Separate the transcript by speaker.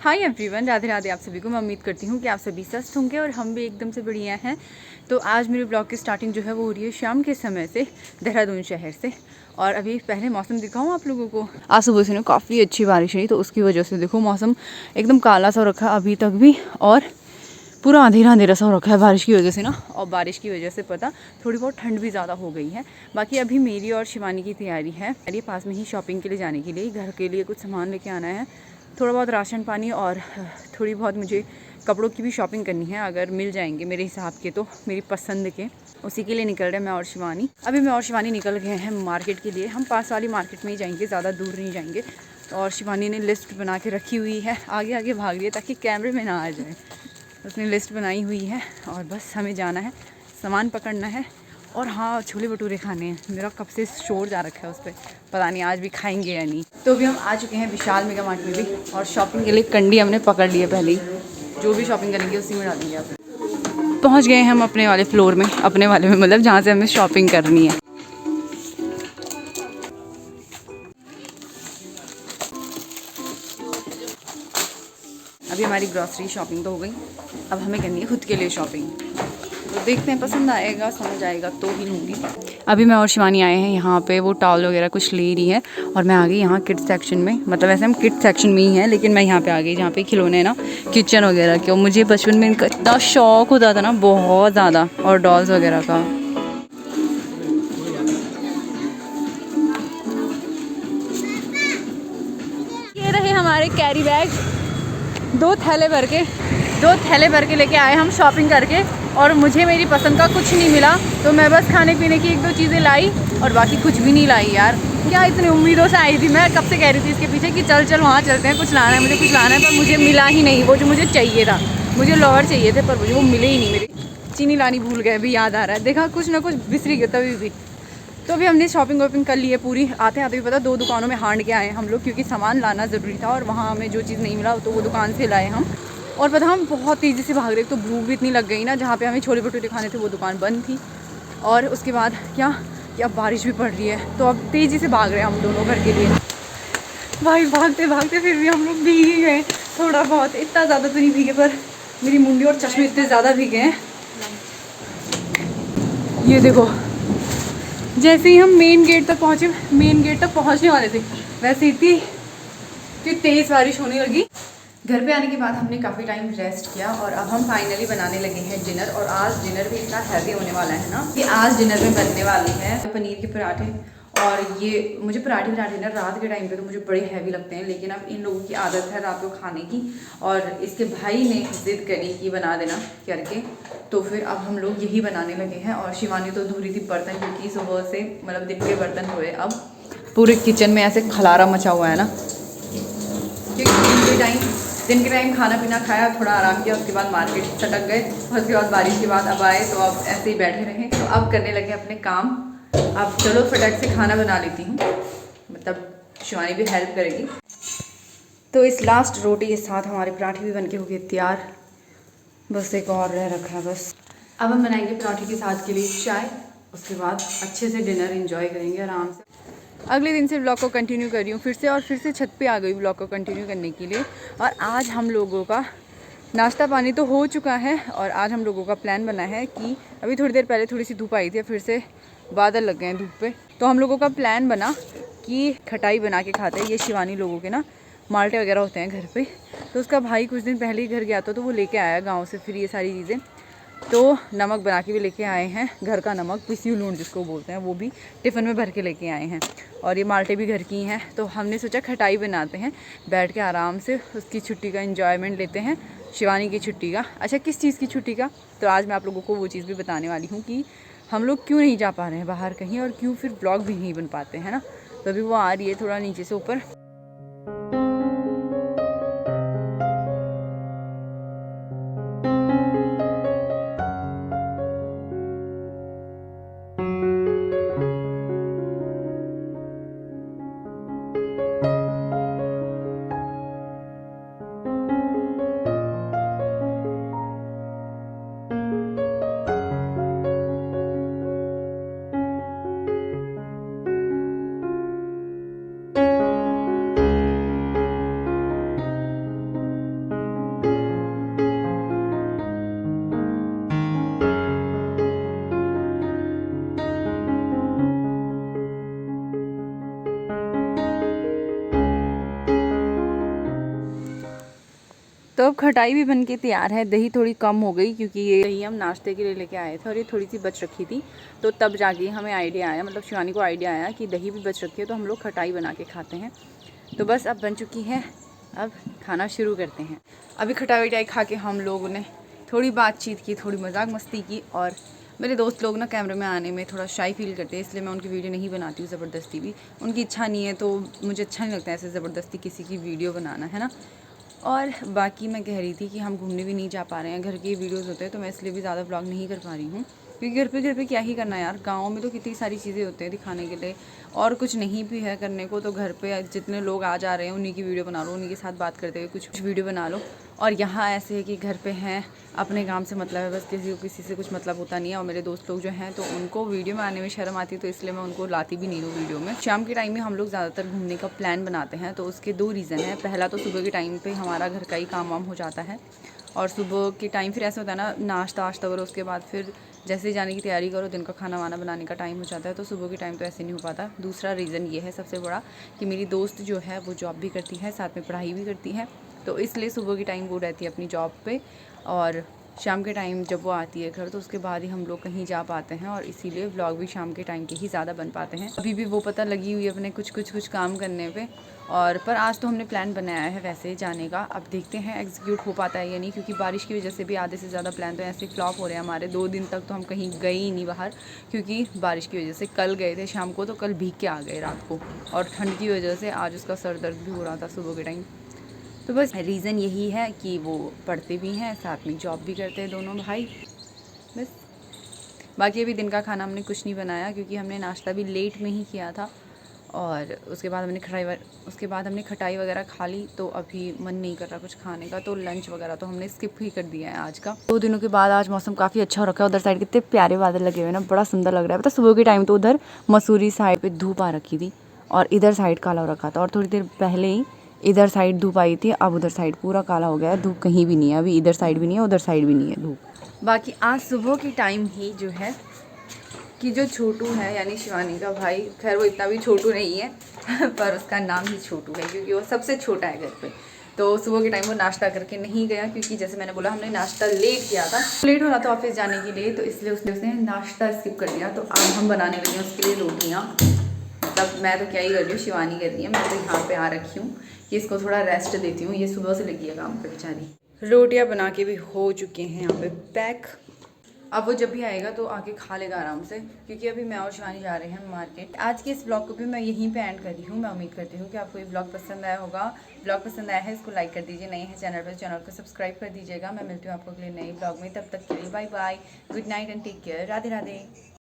Speaker 1: Hi everyone, Radhe Radhe आप सभी को। मैं उम्मीद करती हूँ कि आप सभी स्वस्थ होंगे और हम भी एकदम से बढ़िया हैं। तो आज मेरे ब्लॉग की स्टार्टिंग जो है वो हो रही है शाम के समय से, देहरादून शहर से। और अभी पहले मौसम दिखाऊँ आप लोगों को। आज सुबह से ना काफ़ी अच्छी बारिश हुई, तो उसकी वजह से देखो मौसम एकदम काला सा रखा अभी तक भी, और पूरा अंधेरा अंधेरा सा रखा है बारिश की वजह से ना। और बारिश की वजह से पता थोड़ी बहुत ठंड भी ज़्यादा हो गई है। बाकी अभी मेरी और शिवानी की तैयारी है मेरे पास में ही शॉपिंग के लिए जाने के लिए, घर के लिए कुछ सामान लेके आना है, थोड़ा बहुत राशन पानी और थोड़ी बहुत मुझे कपड़ों की भी शॉपिंग करनी है। अगर मिल जाएंगे मेरे हिसाब के तो मेरी पसंद के, उसी के लिए निकल रहे हैं मैं और शिवानी। अभी मैं और शिवानी निकल गए हैं मार्केट के लिए। हम पास वाली मार्केट में ही जाएंगे, ज़्यादा दूर नहीं जाएंगे। और शिवानी ने लिस्ट बना के रखी हुई है, आगे आगे भाग रही है ताकि कैमरे में ना आ जाए। उसने लिस्ट बनाई हुई है और बस हमें जाना है, सामान पकड़ना है। और हाँ, छोले भटूरे खाने हैं। मेरा कब से शोर जा रखा है उस पर, पता नहीं आज भी खाएंगे या नहीं। तो अभी हम आ चुके हैं विशाल मेगा मार्ट में भी, और शॉपिंग के लिए कंडी हमने पकड़ ली है पहले ही। जो भी शॉपिंग करेंगे उसी में डालेंगे। आप पहुँच गए हम अपने वाले फ्लोर में, अपने वाले में मतलब जहाँ से हमें शॉपिंग करनी है। अभी हमारी ग्रॉसरी शॉपिंग तो हो गई, अब हमें करनी है खुद के लिए शॉपिंग। तो देखते हैं, पसंद आएगा समझ आएगा तो ही लूँगी। अभी मैं और शिवानी आए हैं यहाँ पे, वो टॉवल वगैरह कुछ ले रही है और मैं आ गई यहाँ किड्स सेक्शन में। मतलब वैसे हम किड्स सेक्शन में ही हैं, लेकिन मैं यहाँ पे आ गई जहाँ पे खिलौने हैं ना, किचन वगैरह के। और मुझे बचपन में इनका इतना शौक होता था ना, बहुत ज़्यादा, और डॉल्स वगैरह का। ये रहे हमारे कैरी बैग, दो थैले भर के लेके आए हम शॉपिंग करके। और मुझे मेरी पसंद का कुछ नहीं मिला, तो मैं बस खाने पीने की एक दो चीज़ें लाई और बाकी कुछ भी नहीं लाई यार। क्या इतनी उम्मीदों से आई थी, मैं कब से कह रही थी इसके पीछे कि चल चल वहाँ चलते हैं, कुछ लाना है, मुझे कुछ लाना है। पर मुझे मिला ही नहीं वो जो मुझे चाहिए था। मुझे लोअर चाहिए थे पर मुझे वो मिले ही नहीं। मेरी चीनी लानी भूल गए, अभी याद आ रहा है। देखा, कुछ ना कुछ बिसरी गया तभी भी। तो अभी हमने शॉपिंग वॉपिंग कर ली है पूरी। आते आते भी पता 2 दुकानों में हांड के आए हम लोग, क्योंकि सामान लाना ज़रूरी था और वहाँ हमें जो चीज़ नहीं मिला तो वो दुकान से लाए हम। और पता हम बहुत तेज़ी से भाग रहे, तो भूख भी इतनी लग गई ना। जहाँ पे हमें छोले भटूरे खाने थे वो दुकान बंद थी। और उसके बाद क्या कि अब बारिश भी पड़ रही है, तो अब तेज़ी से भाग रहे हैं हम दोनों घर के लिए। भाई भागते भागते फिर भी हम लोग भीग ही गए थोड़ा बहुत, इतना ज़्यादा तो नहीं भीगे पर मेरी मुंडी और चश्मे इतने ज़्यादा भीगे हैं। ये देखो, जैसे ही हम मेन गेट तक पहुंचने वाले थे, वैसे इतनी तेज़ बारिश होने लगी। घर पे आने के बाद हमने काफ़ी टाइम रेस्ट किया और अब हम फाइनली बनाने लगे हैं डिनर। और आज डिनर भी इतना हैवी होने वाला है ना कि आज डिनर में बनने वाली है पनीर के पराठे। और ये मुझे पराठे ना रात के टाइम पे तो मुझे बड़े हैवी लगते हैं, लेकिन अब इन लोगों की आदत है रात को खाने की। और इसके भाई ने जिद करी कि बना देना करके, तो फिर अब हम लोग यही बनाने लगे हैं। और शिवानी तो धो रही थी बर्तन, क्योंकि सुबह से मतलब दिन के बर्तन हुए। अब पूरे किचन में ऐसे खलारा मचा हुआ है ना, क्योंकि दिन के टाइम खाना पीना खाया, थोड़ा आराम किया, उसके बाद मार्केट सटक गए और उसके बाद बारिश के बाद अब आए, तो अब ऐसे ही बैठे रहे। तो अब करने लगे अपने काम। अब चलो फटाक से खाना बना लेती हूँ, मतलब शिवानी भी हेल्प करेगी। तो इस लास्ट रोटी के साथ हमारे पराठे भी बनके हो गए तैयार, बस एक और रह रखा है बस। अब हम बनाएंगे पराठे के साथ के लिए चाय, उसके बाद अच्छे से डिनर एंजॉय करेंगे आराम से। अगले दिन से ब्लॉग को कंटिन्यू कर रही हूँ फिर से छत पे आ गई ब्लॉग को कंटिन्यू करने के लिए। और आज हम लोगों का नाश्ता पानी तो हो चुका है, और आज हम लोगों का प्लान बना है कि अभी थोड़ी देर पहले थोड़ी सी धूप आई थी, फिर से बादल लग गए हैं धूप पे। तो हम लोगों का प्लान बना कि खटाई बना के खाते हैं। ये शिवानी लोगों के ना माल्टे वगैरह होते हैं घर पे, तो उसका भाई कुछ दिन पहले ही घर गया था, तो वो लेके आया गाँव से फिर ये सारी चीज़ें। तो नमक बना के भी लेके आए हैं, घर का नमक, पिसी लूण जिसको बोलते हैं, वो भी टिफ़िन में भर के लेके आए हैं। और ये माल्टे भी घर की हैं। तो हमने सोचा खटाई बनाते हैं, बैठ के आराम से उसकी छुट्टी का एंजॉयमेंट लेते हैं, शिवानी की छुट्टी का। अच्छा, किस चीज़ की छुट्टी का, तो आज मैं आप लोगों को वो चीज़ भी बताने वाली हूँ कि हम लोग क्यों नहीं जा पा रहे हैं बाहर कहीं, और क्यों फिर ब्लॉग भी नहीं बन पाते हैं ना। तो अभी वो आ रही है थोड़ा नीचे से ऊपर। तो अब खटाई भी बन के तैयार है। दही थोड़ी कम हो गई क्योंकि ये दही हम नाश्ते के लिए लेके आए थे और ये थोड़ी सी बच रखी थी, तो तब जाके हमें आइडिया आया, मतलब शिवानी को आइडिया आया कि दही भी बच रखी है तो हम लोग खटाई बना के खाते हैं। तो बस अब बन चुकी है, अब खाना शुरू करते हैं। अभी खटाई वटाई खा के हम लोगों ने थोड़ी बातचीत की, थोड़ी मजाक मस्ती की, और मेरे दोस्त लोग ना कैमरे में आने में थोड़ा शाई फील करते हैं, इसलिए मैं उनकी वीडियो नहीं बनाती हूँ ज़बरदस्ती भी। उनकी इच्छा नहीं है तो मुझे अच्छा नहीं लगता ऐसे ज़बरदस्ती किसी की वीडियो बनाना, है ना। और बाकी मैं कह रही थी कि हम घूमने भी नहीं जा पा रहे हैं, घर के वीडियोज़ होते हैं तो मैं इसलिए भी ज़्यादा व्लॉग नहीं कर पा रही हूँ, क्योंकि घर पे क्या ही करना है यार। गाँव में तो कितनी सारी चीज़ें होती हैं दिखाने के लिए, और कुछ नहीं भी है करने को तो घर पे जितने लोग आ जा रहे हैं उन्हीं की वीडियो बना लो, उन्हीं के साथ बात करते हुए कुछ वीडियो बना लो। और यहाँ ऐसे है कि घर पे हैं, अपने काम से मतलब है, बस किसी से कुछ मतलब होता नहीं है। और मेरे दोस्त लोग जो हैं तो उनको वीडियो में आने में शर्म आती है, तो इसलिए मैं उनको लाती भी नहीं हूँ वीडियो में। शाम के टाइम में हम लोग ज़्यादातर घूमने का प्लान बनाते हैं, तो उसके 2 रीज़न हैं। पहला तो सुबह के टाइम पे हमारा घर का ही काम वाम हो जाता है, और सुबह के टाइम फिर ऐसा होता है ना, नाश्ता वाश्ता करो, उसके बाद फिर जैसे ही जाने की तैयारी करो, दिन का खाना वाना बनाने का टाइम हो जाता है, तो सुबह के टाइम तो ऐसे नहीं हो पाता। दूसरा रीज़न ये है सबसे बड़ा कि मेरी दोस्त जो है वो जॉब भी करती है, साथ में पढ़ाई भी करती है, तो इसलिए सुबह की टाइम वो रहती है अपनी जॉब पे, और शाम के टाइम जब वो आती है घर तो उसके बाद ही हम लोग कहीं जा पाते हैं, और इसीलिए व्लॉग भी शाम के टाइम के ही ज़्यादा बन पाते हैं। अभी भी वो पता लगी हुई है अपने कुछ काम करने पे, और पर आज तो हमने प्लान बनाया है वैसे जाने का। अब देखते हैं एग्जीक्यूट हो पाता है या नहीं, क्योंकि बारिश की वजह से भी आधे से ज़्यादा प्लान तो ऐसे फ्लॉप हो रहे हैं हमारे। 2 दिन तक तो हम कहीं गए ही नहीं बाहर, क्योंकि बारिश की वजह से। कल गए थे शाम को, तो कल भीग के आ गए रात को, और ठंड की वजह से आज उसका सर दर्द भी हो रहा था सुबह के टाइम। तो बस रीज़न यही है कि वो पढ़ते भी हैं, साथ में जॉब भी करते हैं दोनों भाई, बस। बाकी अभी दिन का खाना हमने कुछ नहीं बनाया, क्योंकि हमने नाश्ता भी लेट में ही किया था, और उसके बाद हमने खटाई वगैरह खा ली, तो अभी मन नहीं कर रहा कुछ खाने का, तो लंच वगैरह तो हमने स्किप ही कर दिया है आज का। 2 दिनों के बाद आज मौसम काफ़ी अच्छा हो रखा है। उधर साइड कितने प्यारे बादल लगे हुए हैं ना, बड़ा सुंदर लग रहा है। पता सुबह के टाइम तो उधर मसूरी साइड पे धूप आ रखी थी, और इधर साइड काला हो रखा था, और थोड़ी देर पहले ही इधर साइड धूप आई थी, अब उधर साइड पूरा काला हो गया है, धूप कहीं भी नहीं है अभी, इधर साइड भी नहीं है, उधर साइड भी नहीं है धूप। बाकी आज सुबह के टाइम ही जो है कि जो छोटू है यानी शिवानी का भाई, खैर वो इतना भी छोटू नहीं है पर उसका नाम ही छोटू है क्योंकि वो सबसे छोटा है घर पे। तो सुबह के टाइम वो नाश्ता करके नहीं गया, क्योंकि जैसे मैंने बोला हमने नाश्ता लेट किया था, लेट हो रहा था ऑफिस जाने के लिए, तो इसलिए उसने नाश्ता स्किप कर दिया। तो अब हम बनाने लगे उसके लिए रोटियाँ, मतलब मैं तो क्या ही कर रही हूँ, शिवानी कर रही है, मैं तो यहाँ पे आ रखी हूँ कि इसको थोड़ा रेस्ट देती हूँ, ये सुबह से लगी है काम पे बेचारी। रोटियाँ बना के भी हो चुके हैं यहाँ पे पैक। अब वो जब भी आएगा तो आके खा लेगा आराम से, क्योंकि अभी मैं और शिवानी जा रहे हैं मार्केट। आज के इस ब्लॉग को भी मैं यहीं पे एंड कर रही हूँ। मैं उम्मीद करती हूँ कि आपको ये ब्लॉग पसंद आया होगा। ब्लॉग पसंद आया है इसको लाइक कर दीजिए, नए हैं चैनल को सब्सक्राइब कर दीजिएगा। मैं मिलती हूँ आपको अगले नए ब्लॉग में, तब तक के लिए bye bye, good night and take care, Radhe Radhe.